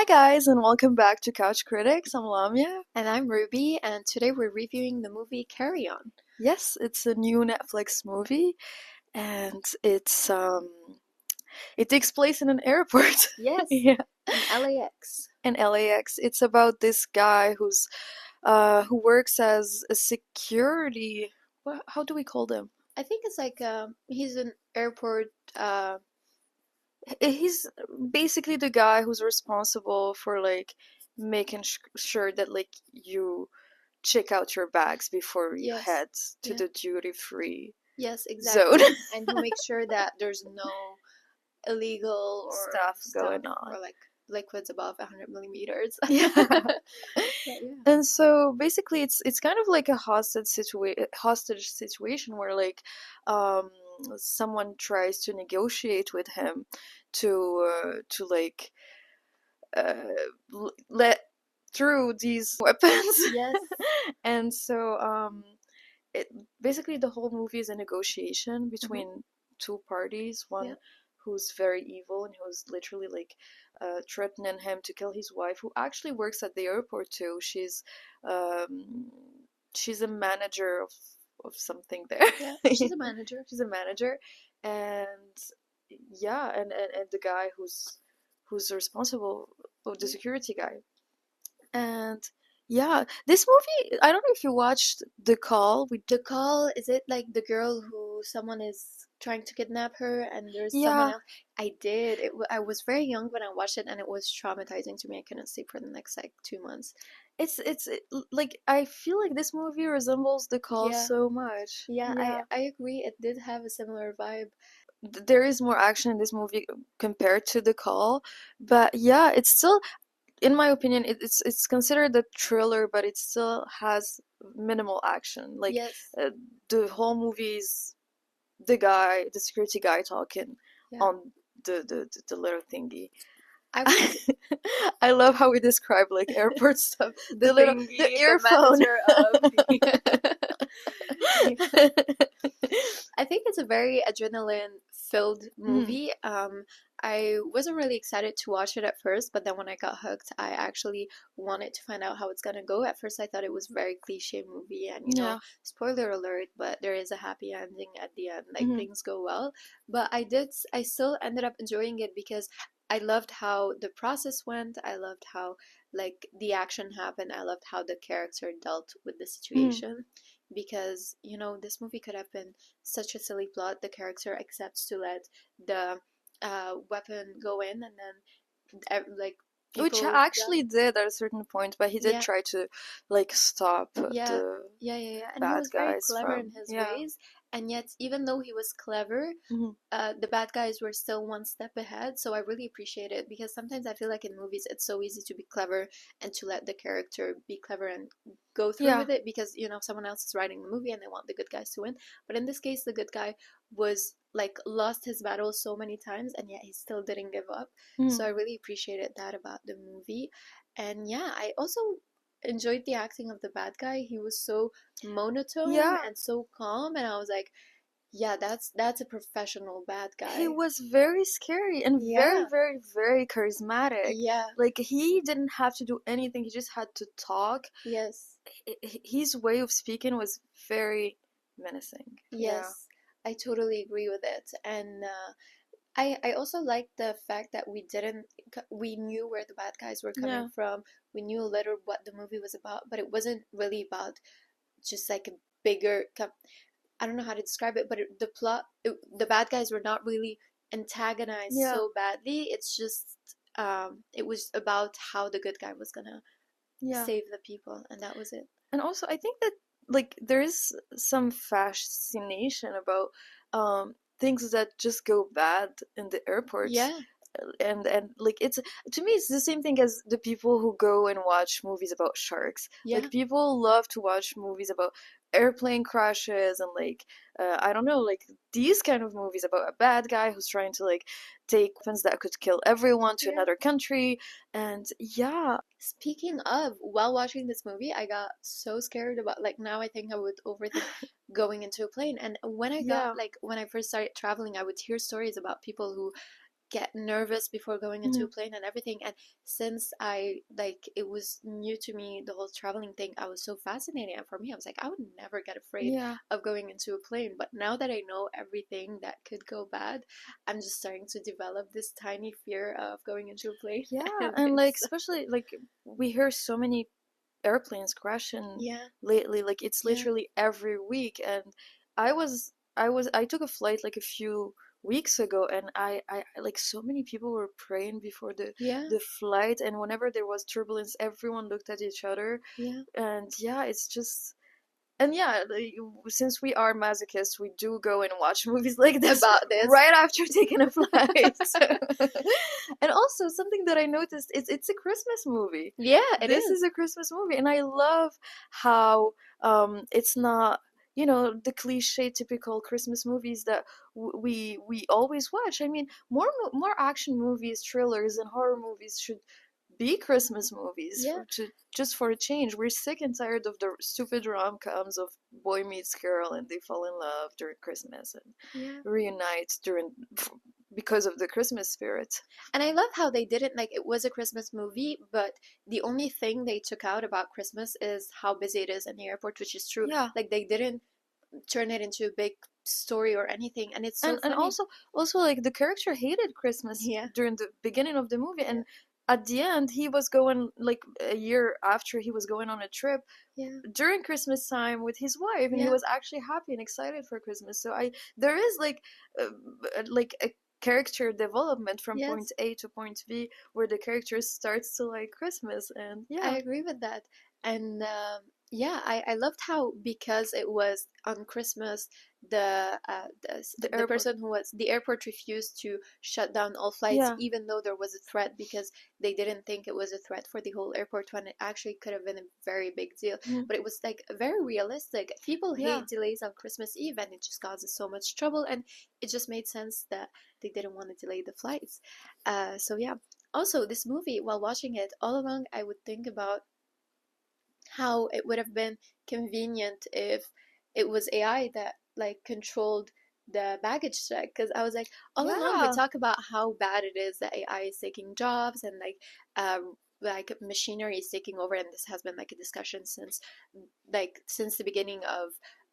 Hi guys, and welcome back to Couch Critics. I'm Lamia. And I'm Ruby, and today we're reviewing the movie Carry On. Yes, it's a new Netflix movie, and it takes place in an airport. Yes, Yeah, in LAX. in LAX. It's about this guy who works as a security. How do we call them? I think it's like he's an airport. He's basically the guy who's responsible for like making sure that like you check out your bags before you Yes, head to yeah, the duty free yes, zone. exactly. And who makes sure that there's no illegal or Stuff stuff going on. or like liquids above 100 millimeters. Yeah. But yeah. And so basically it's kind of like a hostage situation where like um someone tries to negotiate with him to like let through these weapons. Yes. And so it basically the whole movie is a negotiation Mm-hmm. between two parties, Yeah. one who's very evil and who's literally like threatening him to kill his wife, who actually works at the airport too. Um she's a manager of something there. Yeah. She's a manager. She's a manager. And yeah, and the guy who's responsible, the Yeah. security guy. And yeah, this movie, I don't know if you watched The Call. The Call, is it like the girl who someone is trying to kidnap her and there's someone Yeah, else? I did. I was very young when I watched it and it was traumatizing to me. I couldn't sleep for the next like 2 months. like I feel like this movie resembles The Call Yeah, so much. yeah, Yeah. I agree. It did have a similar vibe. There is more action in this movie compared to The Call, but yeah, it's still, in my opinion, it's considered a thriller, but it still has minimal action. Like Yes, the whole movie is the security guy talking yeah. on the little thingy. I was I love how we describe like airport stuff. the The thingy, the earphone. manager of. I think it's a very adrenaline filled Mhm. movie. I wasn't really excited to watch it at first, but then when I got hooked, I actually wanted to find out how it's gonna go. At first, I thought it was a very cliche movie, and Yeah. spoiler alert, but there is a happy ending at the end. Like Mhm. things go well, but I still ended up enjoying it because I loved how the process went. I loved how like the action happened. I loved how the character dealt with the Mhm. situation because this movie could have been such a silly plot. The character accepts to let the weapon go in, and then like Which people actually die. did at a certain point, but he did Yeah, try to like stop yeah, the yeah. And he bad was very guys clever in from, his yeah. ways, and yet even though he was clever, Mhm. the bad guys were still one step ahead. So I really appreciate it because sometimes I feel like in movies it's so easy to be clever and to let the character be clever and go through Yeah. with it because someone else is writing the movie and they want the good guys to win. But in this case, the good guy was like lost his battle so many times and yet he still didn't give up. So Mhm. I really appreciated that about the movie. And yeah, I also enjoyed the acting of the bad guy. He was so monotone Yeah. and so calm, and I was like, yeah, that's a professional bad He guy. was very scary and very, Yeah. very, very charismatic. Yeah. Like he didn't have to do anything, he just had to talk. Yes. His way of speaking was very menacing. Yeah. Yes. I totally agree with it. And I also like the fact that we knew where the bad guys were coming Yeah. from. We knew a little what the movie was about, but it wasn't really about just like a bigger I don't know how to describe it, but the bad guys were not really antagonized Yeah. so badly. It's just it was about how the good guy was gonna Yeah. save the people, and that was it. And also I think that like there is some fascination about things that just go bad in the airports. Yeah, And like it's, to me it's the same thing as the people who go and watch movies about sharks. yeah, Like people love to watch movies about airplane crashes and like I don't know, like these kind of movies about a bad guy who's trying to like take weapons that could kill everyone to yeah. another country. And yeah. Speaking of, while watching this movie, I got so scared about like now I think I would overthink going into a plane. And when I got Yeah. like when I first started traveling, I would hear stories about people who get nervous before going into a Mhm. plane and everything. And since it was new to me, the whole traveling thing, I was so fascinated. And for me, I was like, I would never get afraid Yeah. of going into a plane. But now that I know everything that could go bad, I'm just starting to develop this tiny fear of going into a plane. Yeah, And and like it's, especially like we hear so many airplanes crashing yeah, lately. Like it's yeah, literally every week. And I took a flight like a few weeks ago, and like so many people were praying before yeah, the flight, and whenever there was turbulence, everyone looked at each other. yeah, And yeah, it's just, and yeah, like, since we are masochists, we do go and watch movies like this about this. right after taking a flight. And also something that I noticed is it's a Christmas movie. Yeah, it This is. is a Christmas movie, and I love how it's not, the cliche typical Christmas movies that we always watch. I mean, more action movies, thrillers, and horror movies should be Christmas movies Yeah, just for a change. We're sick and tired of the stupid rom-coms of boy meets girl and they fall in love during Christmas and yeah. reunite during because of the Christmas spirit. And I love how they didn't like it was a Christmas movie, but the only thing they took out about Christmas is how busy it is in the airport, which is true. Yeah. Like they didn't turn it into a big story or anything, and it's so And funny. also like the character hated Christmas Yeah, during the beginning of the movie, yeah, and at the end he was going like a year after he was going on a trip yeah, during Christmas time with his wife, and he yeah. was actually happy and excited for Christmas. So I there is uh, like a character development from point Yes, A to point B where the character starts to like Christmas, and I yeah, agree with that. And yeah, I loved how because it was on Christmas, the the airport. person who was the airport refused to shut down all flights, Yeah. even though there was a threat, because they didn't think it was a threat for the whole airport when it actually could have been a very big deal. Mhm. But it was like very realistic. People Yeah. hate delays on Christmas Eve, and it just causes so much trouble, and it just made sense that they didn't want to delay the flights. So yeah. Also, this movie, while watching it, all along I would think about how it would have been convenient if it was AI that like controlled the baggage check. Because I was like, all along we Yeah. talk about how bad it is that AI is taking jobs and like machinery is taking over, and this has been like a discussion since the beginning of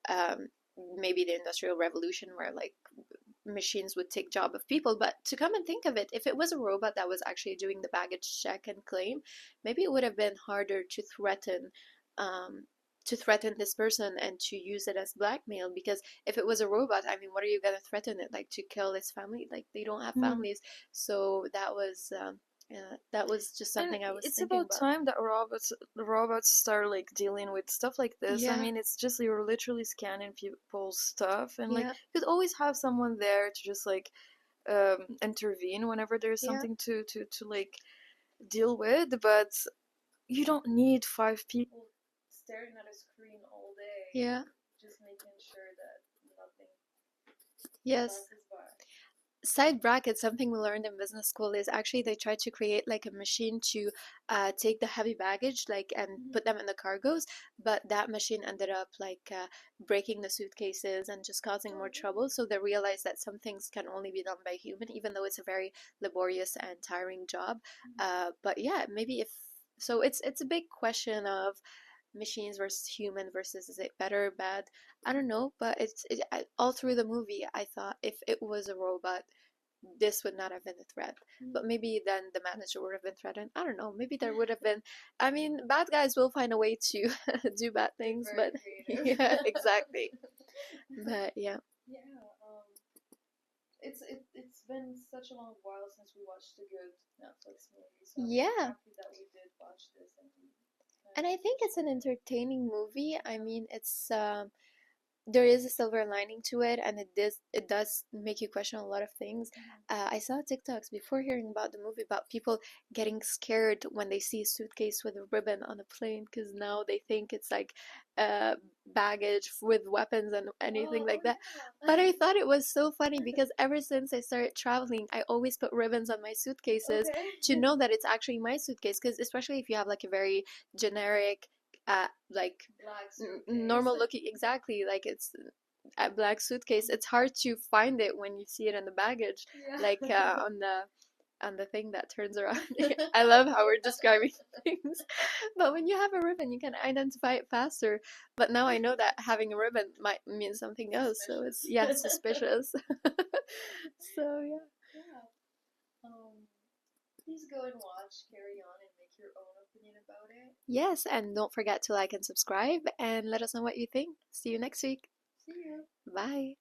um, maybe the industrial revolution, where like machines would take job of people. But to come and think of it, if it was a robot that was actually doing the baggage check and claim, maybe it would have been harder um, to threaten this person and to use it as blackmail. Because if it was a robot, I mean, what are you gonna threaten it, like to kill its family? Like they don't have Mhm. families. So that was just And something I was it's thinking about about. time that robots start like dealing with stuff like this. I Yeah, mean, it's just you're literally scanning people's stuff, and like yeah, you could always have someone there to just like intervene whenever there's yeah, something to like deal with, but you don't need five people staring at a screen all day yeah. just making sure that nothing Yes. passes by. Side brackets, something we learned in business school is actually they tried to create like a machine to take the heavy baggage like and Mhm. put them in the cargos, but that machine ended up breaking the suitcases and just causing Oh, more really? trouble. So they realized that some things can only be done by human, even though it's a very laborious and tiring job. But yeah, maybe if so, it's a big question of machines versus human versus is it better bad. I don't know, but all through the movie I thought if it was a robot this would not have been a threat. Mhm. But maybe then the manager would have been threatened. I don't know. Maybe there would have been. I mean, bad guys will find a way to do bad They're things, very but creative. yeah, exactly. But yeah, Yeah, it's been such a long while since we watched a good Netflix movie, so I'm yeah. happy that we did watch this and we kind And of I think it's an enjoyed it. entertaining movie. I Yeah. mean, there is a silver lining to it, and it does make you question a lot of things. Mhm. I saw TikToks before hearing about the movie about people getting scared when they see a suitcase with a ribbon on a plane because now they think it's like baggage with weapons and anything Oh, like that. yeah. But I thought it was so funny because ever since I started traveling, I always put ribbons on my suitcases to Okay. know that it's actually my suitcase. Because especially if you have like a very generic, like Black normal suitcase. looking, exactly, like it's black suitcase. It's hard to find it when you see it in the baggage, Yeah. like on the thing that turns around. I love how we're describing things. But when you have a ribbon, you can identify it faster. But now I know that having a ribbon might mean something else, so it's yeah, suspicious. So yeah. Yeah. Please go and watch Carry On and make your own opinion about it. Yes, and don't forget to like and subscribe and let us know what you think. See you next week. See you. Bye.